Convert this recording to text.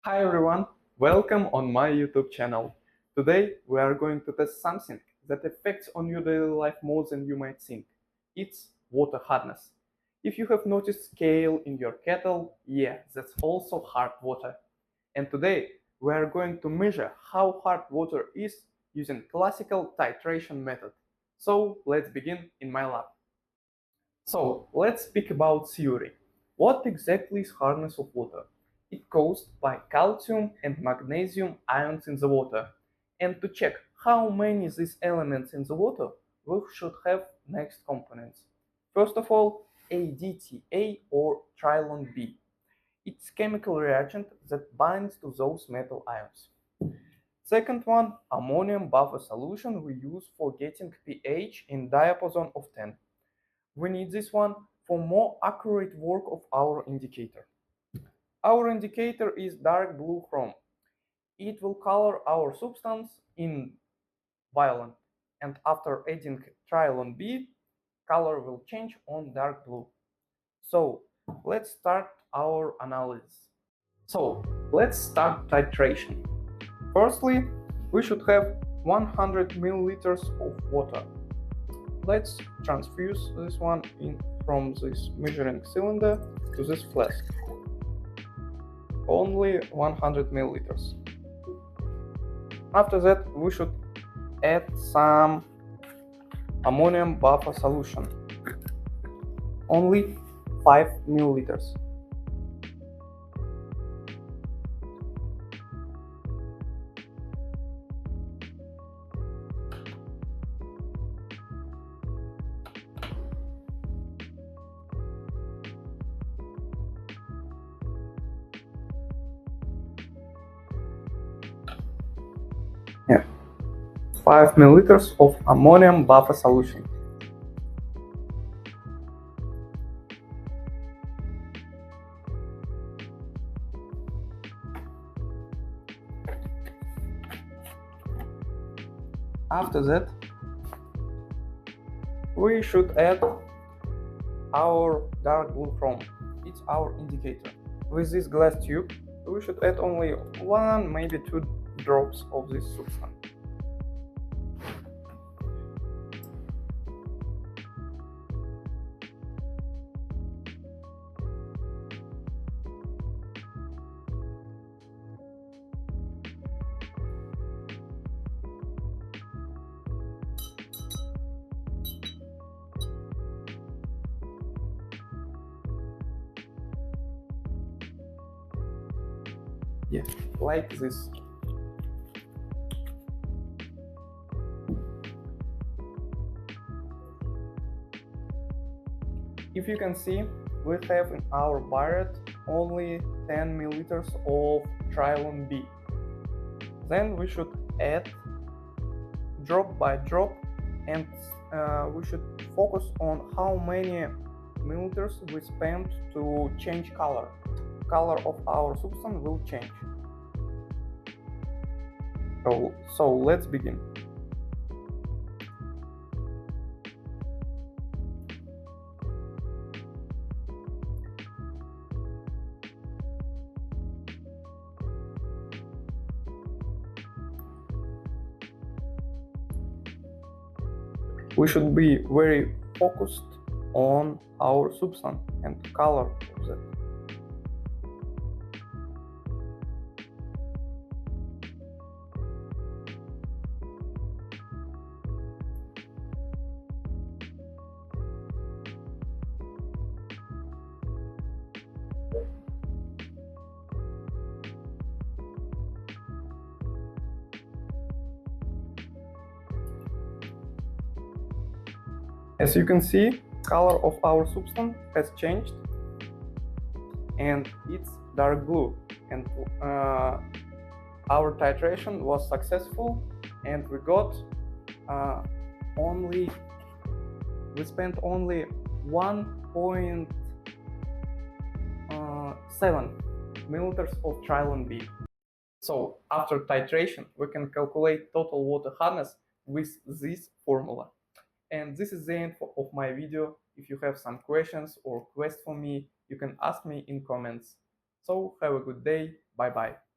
Hi everyone, welcome on my YouTube channel. Today we are going to test something that affects on your daily life more than you might think. It's water hardness. If you have noticed scale in your kettle, yeah, that's also hard water. And today we are going to measure how hard water is using classical titration method. So let's begin in my lab. So let's speak about theory. What exactly is hardness of water? It's caused by calcium and magnesium ions in the water. And to check how many these elements in the water, we should have next components. First of all, EDTA or trilon B. It's chemical reagent that binds to those metal ions. Second one, ammonium buffer solution we use for getting pH in diapason of 10. We need this one for more accurate work of our indicator. Our indicator is dark blue chrome. It will color our substance in violet, and after adding trilon B, color will change on dark blue. So let's start our analysis. So let's start titration. Firstly, we should have 100 milliliters of water. Let's transfuse this one in from this measuring cylinder to this flask. Only 100 milliliters. After that, we should add some ammonium buffer solution. Only 5 milliliters. Yeah, 5 milliliters of ammonium buffer solution. After that, we should add our dark blue chrome. It's our indicator. With this glass tube, we should add only 1, maybe 2 drops of this substance. Yeah, like this. If you can see, we have in our barrel only 10 milliliters of trilon B. Then we should add drop by drop, and we should focus on how many milliliters we spend to change color. Color of our substance will change. So let's begin. We should be very focused on our substance and color of that. As you can see, color of our substance has changed and it's dark blue, and our titration was successful, and we got we spent only 1.7 milliliters of trilon B. So after titration, we can calculate total water hardness with this formula. And this is the end of my video. If you have some questions or requests for me, you can ask me in comments. So have a good day. Bye bye.